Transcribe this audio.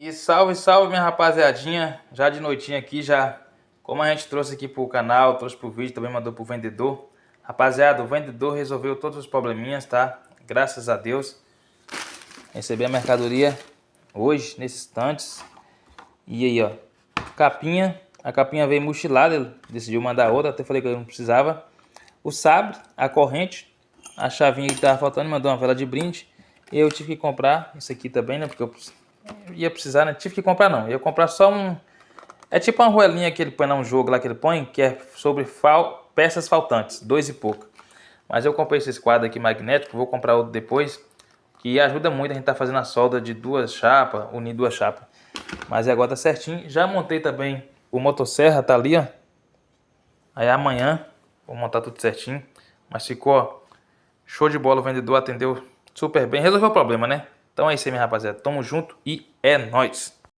E salve, salve minha rapaziadinha, já de noitinha aqui, já como a gente trouxe aqui pro canal, trouxe pro vídeo, também mandou pro vendedor. Rapaziada, o vendedor resolveu todos os probleminhas, tá? Graças a Deus. Recebi a mercadoria hoje, nesses instantes. E aí, ó, a capinha veio mochilada, ele decidiu mandar outra, até falei que eu não precisava. O sabre, a corrente, a chavinha que tava faltando, mandou uma vela de brinde. E eu tive que comprar isso aqui também, né? Porque eu ia precisar, né? Tive que comprar não. Eu ia comprar só um. É tipo uma roelinha que ele põe num jogo lá que ele põe, que é sobre peças faltantes, 2 e pouco. Mas eu comprei esse quadro aqui magnético, vou comprar outro depois, que ajuda muito a gente tá fazendo a solda de duas chapas, unir duas chapas. Mas agora tá certinho. Já montei também o motosserra, tá ali, ó. Aí amanhã vou montar tudo certinho. Mas ficou, ó, show de bola, o vendedor atendeu super bem, resolveu o problema, né? Então é isso aí, minha rapaziada. Tamo junto e é nóis!